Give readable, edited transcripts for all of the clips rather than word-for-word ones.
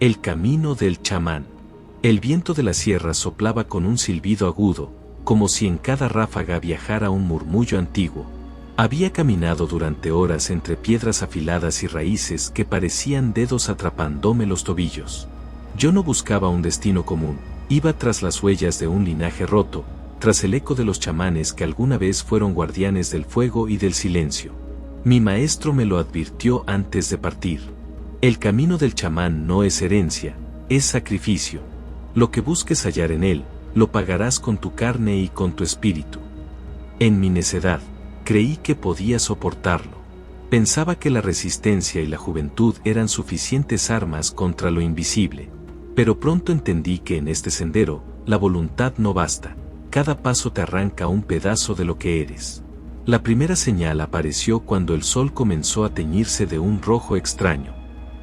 El camino del chamán. El viento de la sierra soplaba con un silbido agudo, como si en cada ráfaga viajara un murmullo antiguo. Había caminado durante horas entre piedras afiladas y raíces que parecían dedos atrapándome los tobillos. Yo no buscaba un destino común, iba tras las huellas de un linaje roto, tras el eco de los chamanes que alguna vez fueron guardianes del fuego y del silencio. Mi maestro me lo advirtió antes de partir. El camino del chamán no es herencia, es sacrificio. Lo que busques hallar en él, lo pagarás con tu carne y con tu espíritu. En mi necedad, creí que podía soportarlo. Pensaba que la resistencia y la juventud eran suficientes armas contra lo invisible. Pero pronto entendí que en este sendero, la voluntad no basta. Cada paso te arranca un pedazo de lo que eres. La primera señal apareció cuando el sol comenzó a teñirse de un rojo extraño.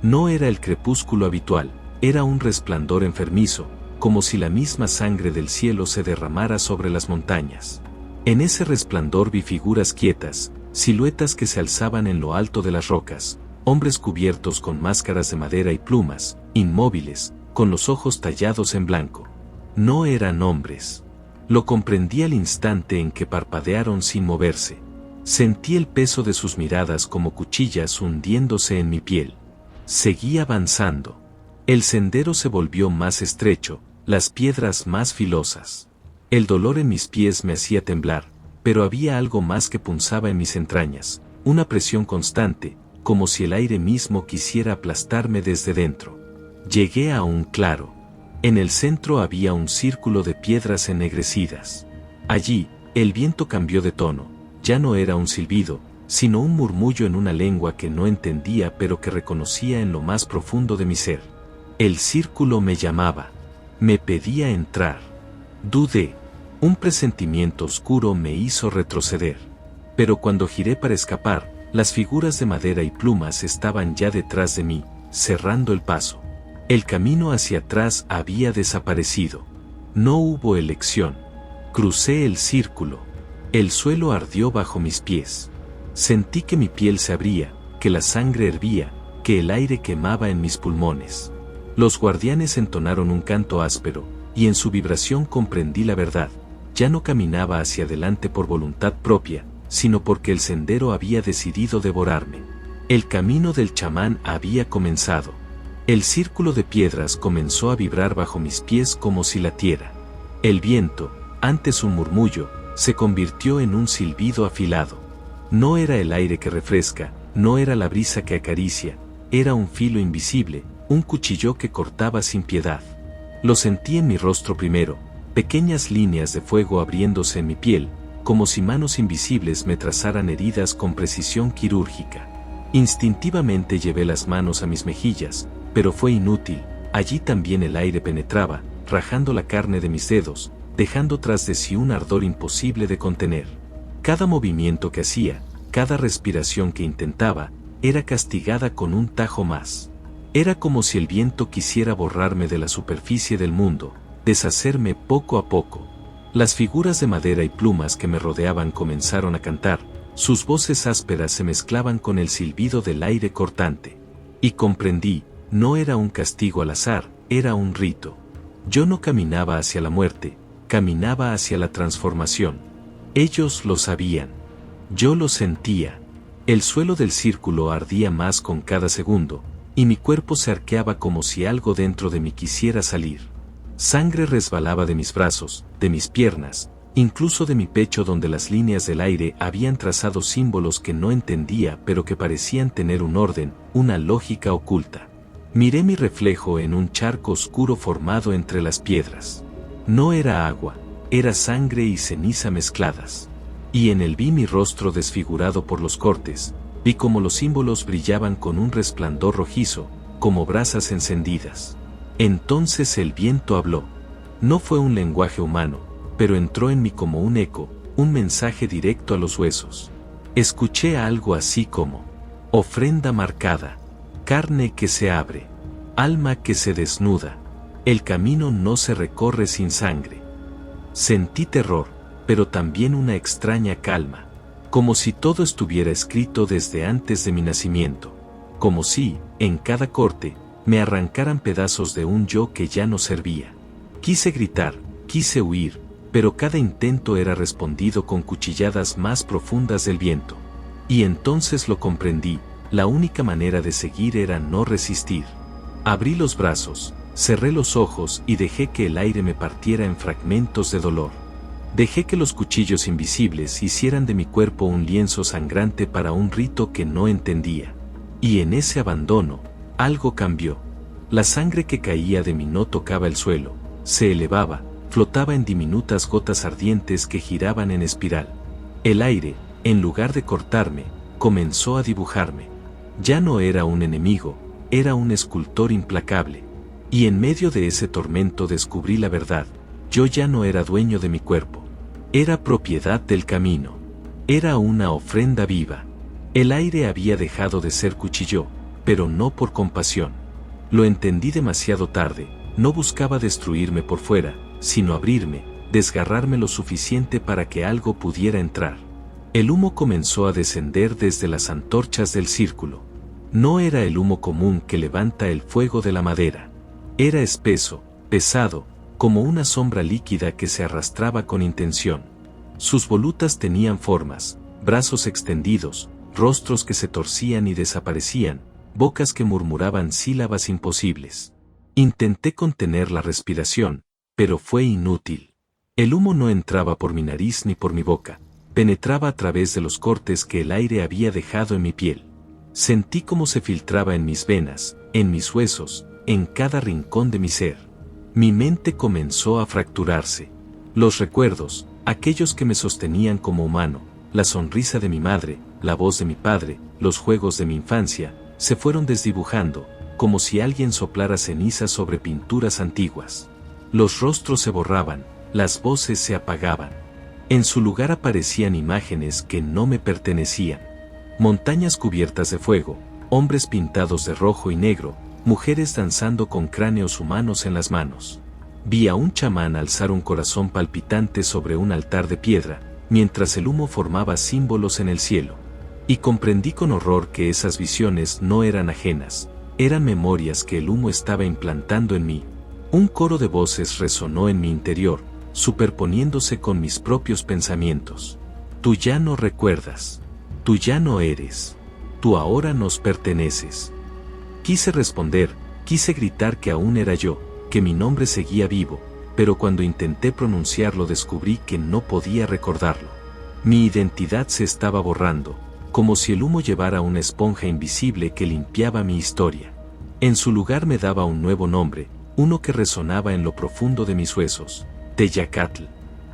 No era el crepúsculo habitual, era un resplandor enfermizo, como si la misma sangre del cielo se derramara sobre las montañas. En ese resplandor vi figuras quietas, siluetas que se alzaban en lo alto de las rocas, hombres cubiertos con máscaras de madera y plumas, inmóviles, con los ojos tallados en blanco. No eran hombres. Lo comprendí al instante en que parpadearon sin moverse. Sentí el peso de sus miradas como cuchillas hundiéndose en mi piel. Seguí avanzando. El sendero se volvió más estrecho, las piedras más filosas. El dolor en mis pies me hacía temblar, pero había algo más que punzaba en mis entrañas, una presión constante, como si el aire mismo quisiera aplastarme desde dentro. Llegué a un claro. En el centro había un círculo de piedras ennegrecidas. Allí, el viento cambió de tono, ya no era un silbido, sino un murmullo en una lengua que no entendía pero que reconocía en lo más profundo de mi ser. El círculo me llamaba. Me pedía entrar. Dudé. Un presentimiento oscuro me hizo retroceder. Pero cuando giré para escapar, las figuras de madera y plumas estaban ya detrás de mí, cerrando el paso. El camino hacia atrás había desaparecido. No hubo elección. Crucé el círculo. El suelo ardió bajo mis pies. Sentí que mi piel se abría, que la sangre hervía, que el aire quemaba en mis pulmones. Los guardianes entonaron un canto áspero, y en su vibración comprendí la verdad. Ya no caminaba hacia adelante por voluntad propia, sino porque el sendero había decidido devorarme. El camino del chamán había comenzado. El círculo de piedras comenzó a vibrar bajo mis pies como si latiera. El viento, antes un murmullo, se convirtió en un silbido afilado. No era el aire que refresca, no era la brisa que acaricia, era un filo invisible, un cuchillo que cortaba sin piedad. Lo sentí en mi rostro primero, pequeñas líneas de fuego abriéndose en mi piel, como si manos invisibles me trazaran heridas con precisión quirúrgica. Instintivamente llevé las manos a mis mejillas, pero fue inútil, allí también el aire penetraba, rajando la carne de mis dedos, dejando tras de sí un ardor imposible de contener. Cada movimiento que hacía, cada respiración que intentaba, era castigada con un tajo más. Era como si el viento quisiera borrarme de la superficie del mundo, deshacerme poco a poco. Las figuras de madera y plumas que me rodeaban comenzaron a cantar, sus voces ásperas se mezclaban con el silbido del aire cortante. Y comprendí, no era un castigo al azar, era un rito. Yo no caminaba hacia la muerte, caminaba hacia la transformación. Ellos lo sabían. Yo lo sentía. El suelo del círculo ardía más con cada segundo, y mi cuerpo se arqueaba como si algo dentro de mí quisiera salir. Sangre resbalaba de mis brazos, de mis piernas, incluso de mi pecho donde las líneas del aire habían trazado símbolos que no entendía pero que parecían tener un orden, una lógica oculta. Miré mi reflejo en un charco oscuro formado entre las piedras. No era agua, era sangre y ceniza mezcladas. Y en él vi mi rostro desfigurado por los cortes, vi como los símbolos brillaban con un resplandor rojizo, como brasas encendidas. Entonces el viento habló. No fue un lenguaje humano, pero entró en mí como un eco, un mensaje directo a los huesos. Escuché algo así como: ofrenda marcada, carne que se abre, alma que se desnuda. El camino no se recorre sin sangre. Sentí terror, pero también una extraña calma, como si todo estuviera escrito desde antes de mi nacimiento, como si, en cada corte, me arrancaran pedazos de un yo que ya no servía. Quise gritar, quise huir, pero cada intento era respondido con cuchilladas más profundas del viento. Y entonces lo comprendí, la única manera de seguir era no resistir. Abrí los brazos, cerré los ojos y dejé que el aire me partiera en fragmentos de dolor. Dejé que los cuchillos invisibles hicieran de mi cuerpo un lienzo sangrante para un rito que no entendía. Y en ese abandono, algo cambió. La sangre que caía de mí no tocaba el suelo, se elevaba, flotaba en diminutas gotas ardientes que giraban en espiral. El aire, en lugar de cortarme, comenzó a dibujarme. Ya no era un enemigo, era un escultor implacable. Y en medio de ese tormento descubrí la verdad, yo ya no era dueño de mi cuerpo. Era propiedad del camino. Era una ofrenda viva. El aire había dejado de ser cuchillo, pero no por compasión. Lo entendí demasiado tarde, no buscaba destruirme por fuera, sino abrirme, desgarrarme lo suficiente para que algo pudiera entrar. El humo comenzó a descender desde las antorchas del círculo. No era el humo común que levanta el fuego de la madera. Era espeso, pesado, como una sombra líquida que se arrastraba con intención. Sus volutas tenían formas, brazos extendidos, rostros que se torcían y desaparecían, bocas que murmuraban sílabas imposibles. Intenté contener la respiración, pero fue inútil. El humo no entraba por mi nariz ni por mi boca, penetraba a través de los cortes que el aire había dejado en mi piel. Sentí cómo se filtraba en mis venas, en mis huesos, en cada rincón de mi ser. Mi mente comenzó a fracturarse. Los recuerdos, aquellos que me sostenían como humano, la sonrisa de mi madre, la voz de mi padre, los juegos de mi infancia, se fueron desdibujando, como si alguien soplara ceniza sobre pinturas antiguas. Los rostros se borraban, las voces se apagaban. En su lugar aparecían imágenes que no me pertenecían. Montañas cubiertas de fuego, hombres pintados de rojo y negro, mujeres danzando con cráneos humanos en las manos. Vi a un chamán alzar un corazón palpitante sobre un altar de piedra, mientras el humo formaba símbolos en el cielo. Y comprendí con horror que esas visiones no eran ajenas, eran memorias que el humo estaba implantando en mí. Un coro de voces resonó en mi interior, superponiéndose con mis propios pensamientos. Tú ya no recuerdas. Tú ya no eres. Tú ahora nos perteneces. Quise responder, quise gritar que aún era yo, que mi nombre seguía vivo, pero cuando intenté pronunciarlo descubrí que no podía recordarlo. Mi identidad se estaba borrando, como si el humo llevara una esponja invisible que limpiaba mi historia. En su lugar me daba un nuevo nombre, uno que resonaba en lo profundo de mis huesos, Teyacatl.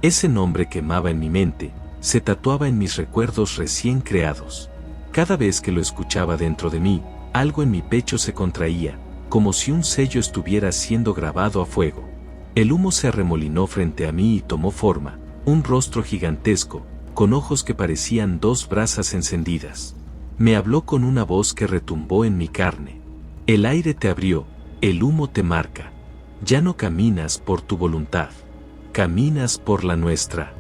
Ese nombre quemaba en mi mente, se tatuaba en mis recuerdos recién creados. Cada vez que lo escuchaba dentro de mí, algo en mi pecho se contraía, como si un sello estuviera siendo grabado a fuego. El humo se arremolinó frente a mí y tomó forma, un rostro gigantesco, con ojos que parecían dos brasas encendidas. Me habló con una voz que retumbó en mi carne. El aire te abrió, el humo te marca. Ya no caminas por tu voluntad, caminas por la nuestra.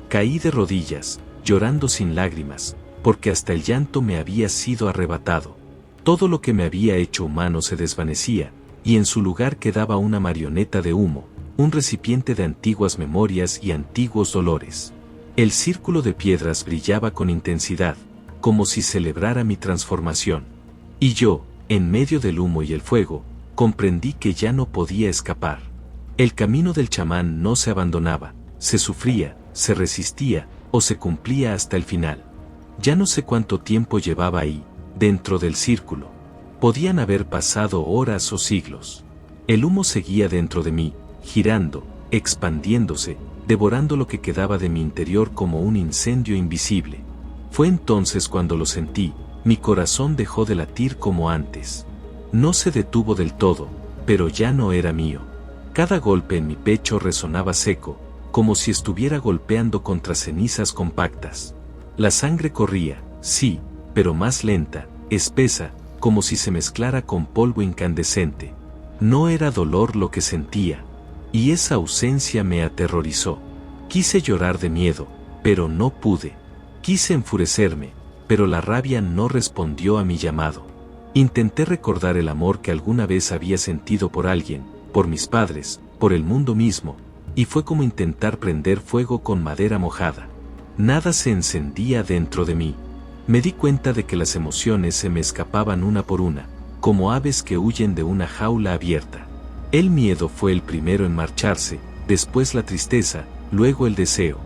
Caí de rodillas, llorando sin lágrimas, porque hasta el llanto me había sido arrebatado. Todo lo que me había hecho humano se desvanecía, y en su lugar quedaba una marioneta de humo, un recipiente de antiguas memorias y antiguos dolores. El círculo de piedras brillaba con intensidad, como si celebrara mi transformación. Y yo, en medio del humo y el fuego, comprendí que ya no podía escapar. El camino del chamán no se abandonaba, se sufría, se resistía, o se cumplía hasta el final. Ya no sé cuánto tiempo llevaba ahí, dentro del círculo. Podían haber pasado horas o siglos. El humo seguía dentro de mí, girando, expandiéndose, devorando lo que quedaba de mi interior como un incendio invisible. Fue entonces cuando lo sentí, mi corazón dejó de latir como antes. No se detuvo del todo, pero ya no era mío. Cada golpe en mi pecho resonaba seco, como si estuviera golpeando contra cenizas compactas. La sangre corría, sí, pero más lenta, espesa, como si se mezclara con polvo incandescente. No era dolor lo que sentía, y esa ausencia me aterrorizó. Quise llorar de miedo, pero no pude. Quise enfurecerme, pero la rabia no respondió a mi llamado. Intenté recordar el amor que alguna vez había sentido por alguien, por mis padres, por el mundo mismo, y fue como intentar prender fuego con madera mojada. Nada se encendía dentro de mí. Me di cuenta de que las emociones se me escapaban una por una, como aves que huyen de una jaula abierta. El miedo fue el primero en marcharse, después la tristeza, luego el deseo.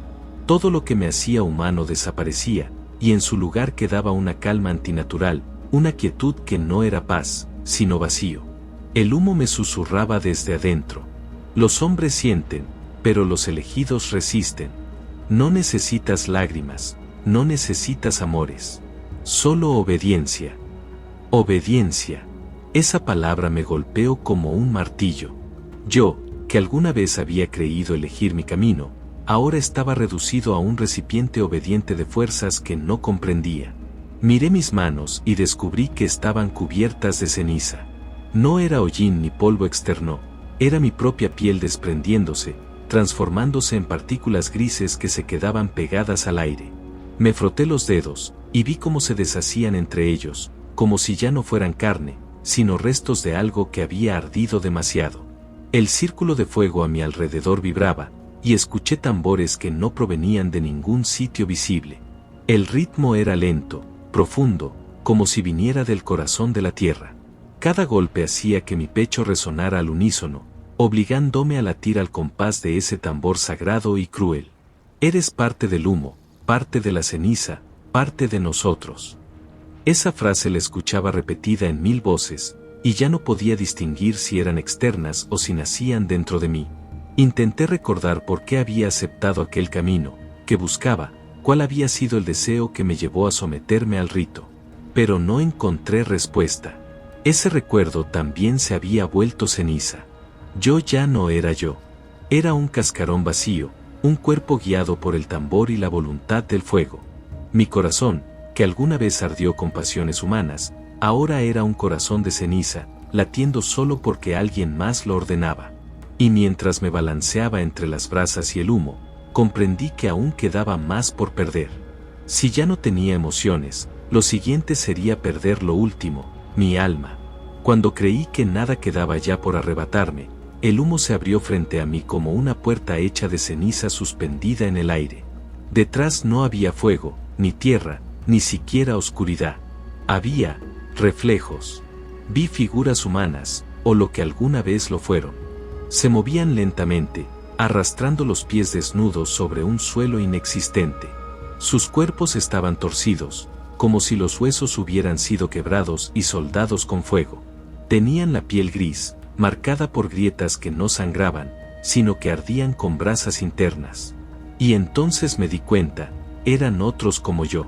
Todo lo que me hacía humano desaparecía, y en su lugar quedaba una calma antinatural, una quietud que no era paz, sino vacío. El humo me susurraba desde adentro. Los hombres sienten, pero los elegidos resisten. No necesitas lágrimas, no necesitas amores. Solo obediencia. Obediencia. Esa palabra me golpeó como un martillo. Yo, que alguna vez había creído elegir mi camino, ahora estaba reducido a un recipiente obediente de fuerzas que no comprendía. Miré mis manos y descubrí que estaban cubiertas de ceniza. No era hollín ni polvo externo, era mi propia piel desprendiéndose, transformándose en partículas grises que se quedaban pegadas al aire. Me froté los dedos, y vi cómo se deshacían entre ellos, como si ya no fueran carne, sino restos de algo que había ardido demasiado. El círculo de fuego a mi alrededor vibraba, y escuché tambores que no provenían de ningún sitio visible. El ritmo era lento, profundo, como si viniera del corazón de la tierra. Cada golpe hacía que mi pecho resonara al unísono, obligándome a latir al compás de ese tambor sagrado y cruel. Eres parte del humo, parte de la ceniza, parte de nosotros. Esa frase la escuchaba repetida en 1000 voces, y ya no podía distinguir si eran externas o si nacían dentro de mí. Intenté recordar por qué había aceptado aquel camino, que buscaba, cuál había sido el deseo que me llevó a someterme al rito. Pero no encontré respuesta. Ese recuerdo también se había vuelto ceniza. Yo ya no era yo. Era un cascarón vacío, un cuerpo guiado por el tambor y la voluntad del fuego. Mi corazón, que alguna vez ardió con pasiones humanas, ahora era un corazón de ceniza, latiendo solo porque alguien más lo ordenaba. Y mientras me balanceaba entre las brasas y el humo, comprendí que aún quedaba más por perder. Si ya no tenía emociones, lo siguiente sería perder lo último, mi alma. Cuando creí que nada quedaba ya por arrebatarme, el humo se abrió frente a mí como una puerta hecha de ceniza suspendida en el aire. Detrás no había fuego, ni tierra, ni siquiera oscuridad. Había reflejos. Vi figuras humanas, o lo que alguna vez lo fueron. Se movían lentamente, arrastrando los pies desnudos sobre un suelo inexistente. Sus cuerpos estaban torcidos, como si los huesos hubieran sido quebrados y soldados con fuego. Tenían la piel gris, marcada por grietas que no sangraban, sino que ardían con brasas internas. Y entonces me di cuenta, eran otros como yo.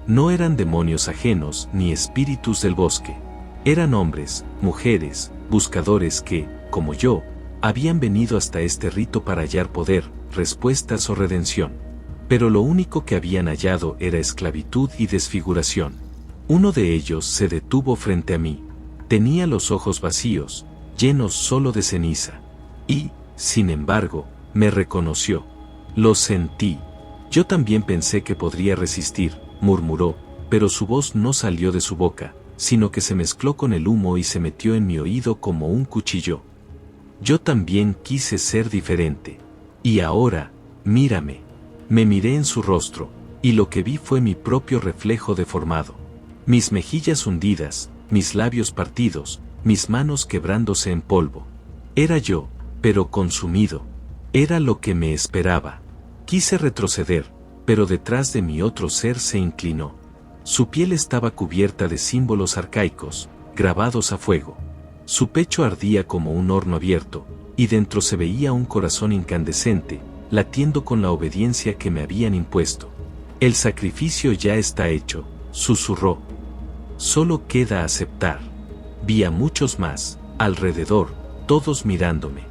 No eran demonios ajenos ni espíritus del bosque. Eran hombres, mujeres, buscadores que, como yo, habían venido hasta este rito para hallar poder, respuestas o redención. Pero lo único que habían hallado era esclavitud y desfiguración. Uno de ellos se detuvo frente a mí. Tenía los ojos vacíos, llenos solo de ceniza. Y, sin embargo, me reconoció. Lo sentí. Yo también pensé que podría resistir, murmuró, pero su voz no salió de su boca, sino que se mezcló con el humo y se metió en mi oído como un cuchillo. Yo también quise ser diferente. Y ahora, mírame. Me miré en su rostro, y lo que vi fue mi propio reflejo deformado. Mis mejillas hundidas, mis labios partidos, mis manos quebrándose en polvo. Era yo, pero consumido. Era lo que me esperaba. Quise retroceder, pero detrás de mi otro ser se inclinó. Su piel estaba cubierta de símbolos arcaicos, grabados a fuego. Su pecho ardía como un horno abierto, y dentro se veía un corazón incandescente, latiendo con la obediencia que me habían impuesto. El sacrificio ya está hecho, susurró. Solo queda aceptar. Vi a muchos más, alrededor, todos mirándome.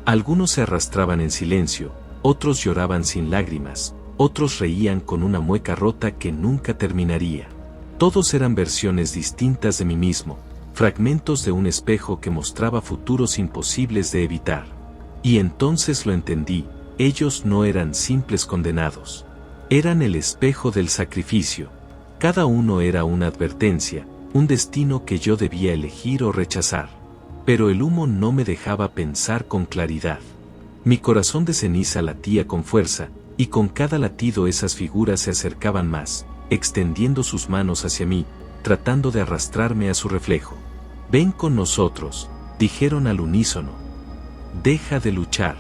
Algunos se arrastraban en silencio, otros lloraban sin lágrimas, otros reían con una mueca rota que nunca terminaría. Todos eran versiones distintas de mí mismo, fragmentos de un espejo que mostraba futuros imposibles de evitar. Y entonces lo entendí, ellos no eran simples condenados. Eran el espejo del sacrificio. Cada uno era una advertencia, un destino que yo debía elegir o rechazar. Pero el humo no me dejaba pensar con claridad. Mi corazón de ceniza latía con fuerza, y con cada latido esas figuras se acercaban más, extendiendo sus manos hacia mí, tratando de arrastrarme a su reflejo. «Ven con nosotros», dijeron al unísono. «Deja de luchar.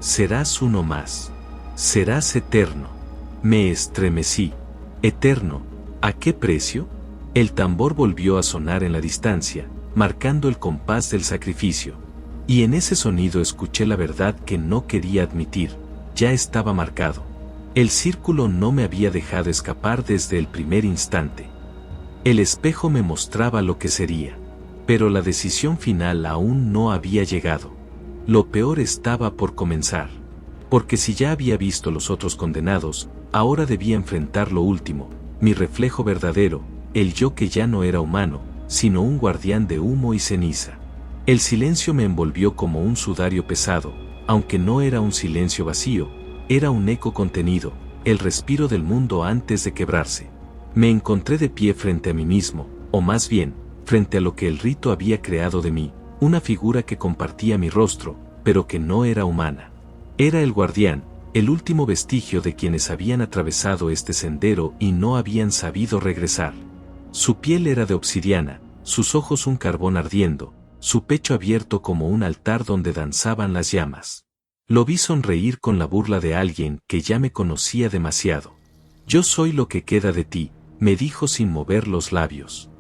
Serás uno más. Serás eterno». Me estremecí. ¿Eterno? ¿A qué precio? El tambor volvió a sonar en la distancia, marcando el compás del sacrificio. Y en ese sonido escuché la verdad que no quería admitir. Ya estaba marcado. El círculo no me había dejado escapar desde el primer instante. El espejo me mostraba lo que sería. Pero la decisión final aún no había llegado. Lo peor estaba por comenzar. Porque si ya había visto los otros condenados, ahora debía enfrentar lo último, mi reflejo verdadero, el yo que ya no era humano, sino un guardián de humo y ceniza. El silencio me envolvió como un sudario pesado, aunque no era un silencio vacío, era un eco contenido, el respiro del mundo antes de quebrarse. Me encontré de pie frente a mí mismo, o más bien, frente a lo que el rito había creado de mí, una figura que compartía mi rostro, pero que no era humana. Era el guardián, el último vestigio de quienes habían atravesado este sendero y no habían sabido regresar. Su piel era de obsidiana, sus ojos un carbón ardiendo, su pecho abierto como un altar donde danzaban las llamas. Lo vi sonreír con la burla de alguien que ya me conocía demasiado. «Yo soy lo que queda de ti», me dijo sin mover los labios.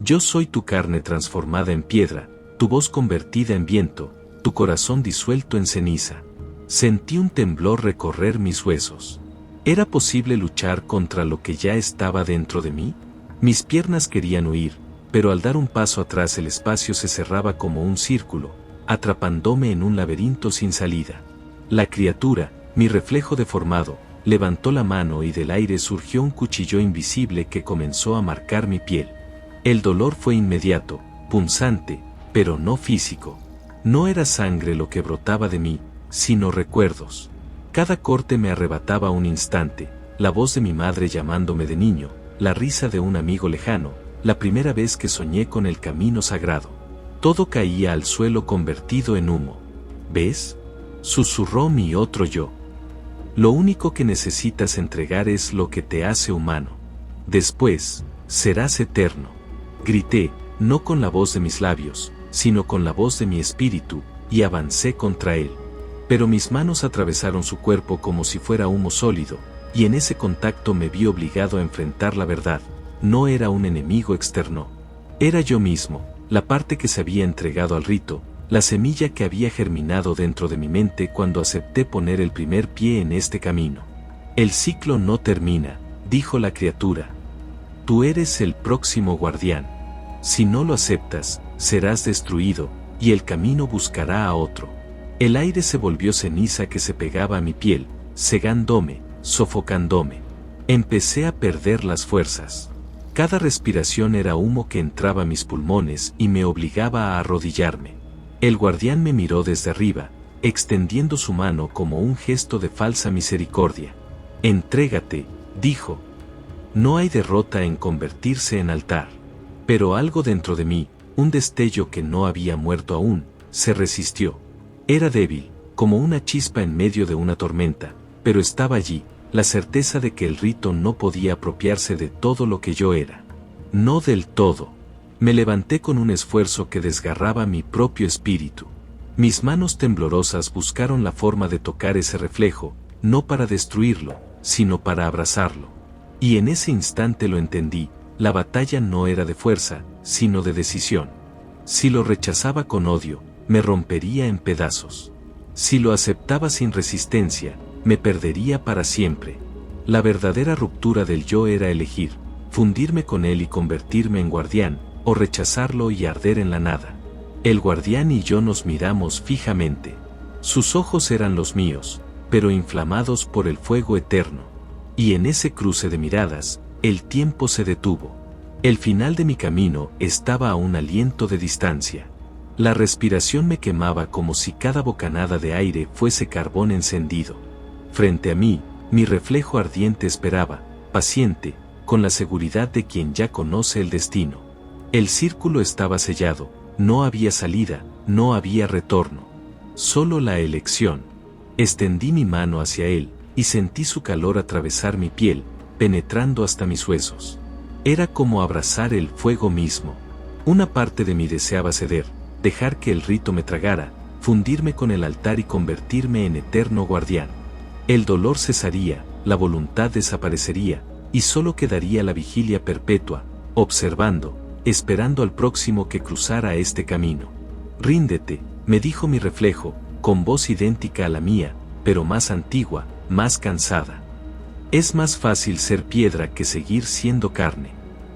«Yo soy tu carne transformada en piedra, tu voz convertida en viento, tu corazón disuelto en ceniza». Sentí un temblor recorrer mis huesos. ¿Era posible luchar contra lo que ya estaba dentro de mí? Mis piernas querían huir, pero al dar un paso atrás el espacio se cerraba como un círculo, atrapándome en un laberinto sin salida. La criatura, mi reflejo deformado, levantó la mano y del aire surgió un cuchillo invisible que comenzó a marcar mi piel. El dolor fue inmediato, punzante, pero no físico. No era sangre lo que brotaba de mí, sino recuerdos. Cada corte me arrebataba un instante, la voz de mi madre llamándome de niño, la risa de un amigo lejano, la primera vez que soñé con el camino sagrado. Todo caía al suelo convertido en humo. ¿Ves?, susurró mi otro yo. Lo único que necesitas entregar es lo que te hace humano. Después, serás eterno. Grité, no con la voz de mis labios, sino con la voz de mi espíritu, y avancé contra él. Pero mis manos atravesaron su cuerpo como si fuera humo sólido, y en ese contacto me vi obligado a enfrentar la verdad. No era un enemigo externo. Era yo mismo, la parte que se había entregado al rito, la semilla que había germinado dentro de mi mente cuando acepté poner el primer pie en este camino. «El ciclo no termina», dijo la criatura. «Tú eres el próximo guardián. Si no lo aceptas, serás destruido, y el camino buscará a otro». El aire se volvió ceniza que se pegaba a mi piel, cegándome, sofocándome. Empecé a perder las fuerzas. Cada respiración era humo que entraba a mis pulmones y me obligaba a arrodillarme. El guardián me miró desde arriba, extendiendo su mano como un gesto de falsa misericordia. «Entrégate», dijo. «No hay derrota en convertirse en altar». Pero algo dentro de mí, un destello que no había muerto aún, se resistió. Era débil, como una chispa en medio de una tormenta, pero estaba allí, la certeza de que el rito no podía apropiarse de todo lo que yo era. No del todo. Me levanté con un esfuerzo que desgarraba mi propio espíritu. Mis manos temblorosas buscaron la forma de tocar ese reflejo, no para destruirlo, sino para abrazarlo. Y en ese instante lo entendí, la batalla no era de fuerza, sino de decisión. Si lo rechazaba con odio, me rompería en pedazos. Si lo aceptaba sin resistencia, me perdería para siempre. La verdadera ruptura del yo era elegir, fundirme con él y convertirme en guardián, o rechazarlo y arder en la nada. El guardián y yo nos miramos fijamente. Sus ojos eran los míos, pero inflamados por el fuego eterno. Y en ese cruce de miradas, el tiempo se detuvo. El final de mi camino estaba a un aliento de distancia. La respiración me quemaba como si cada bocanada de aire fuese carbón encendido. Frente a mí, mi reflejo ardiente esperaba, paciente, con la seguridad de quien ya conoce el destino. El círculo estaba sellado, no había salida, no había retorno. Solo la elección. Extendí mi mano hacia él, y sentí su calor atravesar mi piel, penetrando hasta mis huesos. Era como abrazar el fuego mismo. Una parte de mí deseaba ceder, dejar que el rito me tragara, fundirme con el altar y convertirme en eterno guardián. El dolor cesaría, la voluntad desaparecería, y solo quedaría la vigilia perpetua, observando, esperando al próximo que cruzara este camino. Ríndete, me dijo mi reflejo, con voz idéntica a la mía, pero más antigua, más cansada. Es más fácil ser piedra que seguir siendo carne.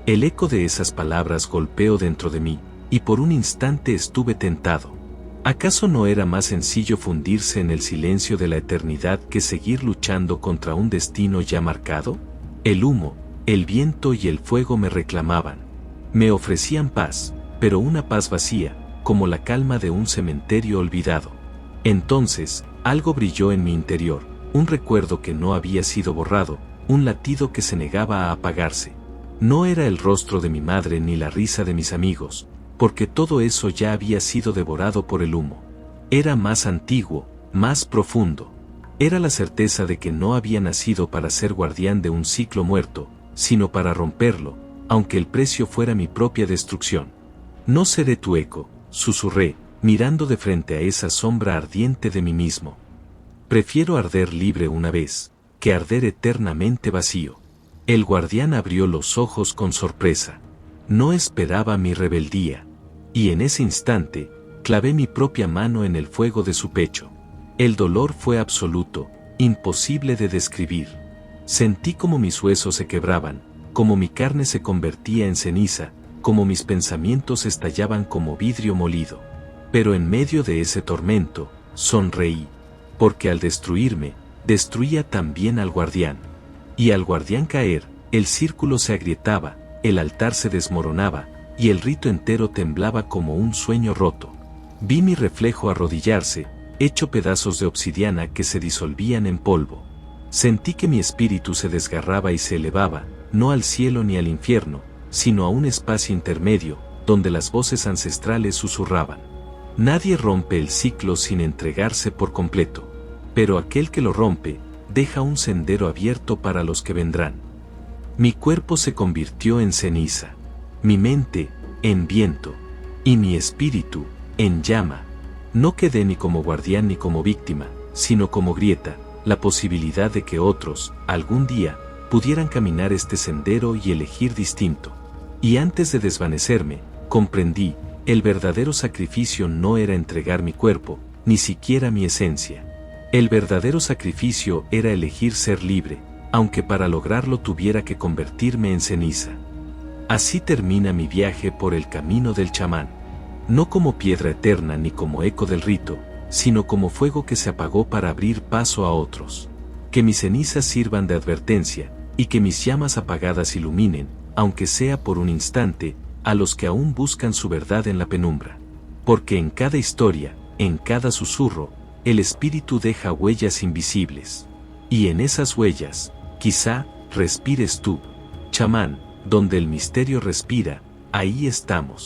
El eco de esas palabras golpeó dentro de mí, y por un instante estuve tentado. ¿Acaso no era más sencillo fundirse en el silencio de la eternidad que seguir luchando contra un destino ya marcado? El humo, el viento y el fuego me reclamaban. Me ofrecían paz, pero una paz vacía, como la calma de un cementerio olvidado. Entonces, algo brilló en mi interior, un recuerdo que no había sido borrado, un latido que se negaba a apagarse. No era el rostro de mi madre ni la risa de mis amigos, porque todo eso ya había sido devorado por el humo. Era más antiguo, más profundo. Era la certeza de que no había nacido para ser guardián de un ciclo muerto, sino para romperlo, aunque el precio fuera mi propia destrucción. No seré tu eco, susurré, mirando de frente a esa sombra ardiente de mí mismo. Prefiero arder libre una vez, que arder eternamente vacío. El guardián abrió los ojos con sorpresa. No esperaba mi rebeldía. Y en ese instante, clavé mi propia mano en el fuego de su pecho. El dolor fue absoluto, imposible de describir. Sentí como mis huesos se quebraban, como mi carne se convertía en ceniza, como mis pensamientos estallaban como vidrio molido. Pero en medio de ese tormento, sonreí, porque al destruirme, destruía también al guardián. Y al guardián caer, el círculo se agrietaba, el altar se desmoronaba, y el rito entero temblaba como un sueño roto. Vi mi reflejo arrodillarse, hecho pedazos de obsidiana que se disolvían en polvo. Sentí que mi espíritu se desgarraba y se elevaba, no al cielo ni al infierno, sino a un espacio intermedio, donde las voces ancestrales susurraban. Nadie rompe el ciclo sin entregarse por completo, pero aquel que lo rompe, deja un sendero abierto para los que vendrán. Mi cuerpo se convirtió en ceniza, mi mente, en viento, y mi espíritu, en llama. No quedé ni como guardián ni como víctima, sino como grieta, la posibilidad de que otros, algún día, pudieran caminar este sendero y elegir distinto. Y antes de desvanecerme, comprendí, el verdadero sacrificio no era entregar mi cuerpo, ni siquiera mi esencia. El verdadero sacrificio era elegir ser libre, aunque para lograrlo tuviera que convertirme en ceniza. Así termina mi viaje por el camino del chamán. No como piedra eterna ni como eco del rito, sino como fuego que se apagó para abrir paso a otros. Que mis cenizas sirvan de advertencia, y que mis llamas apagadas iluminen, aunque sea por un instante, a los que aún buscan su verdad en la penumbra. Porque en cada historia, en cada susurro, el espíritu deja huellas invisibles. Y en esas huellas, quizá, respires tú. Chamán, donde el misterio respira, ahí estamos.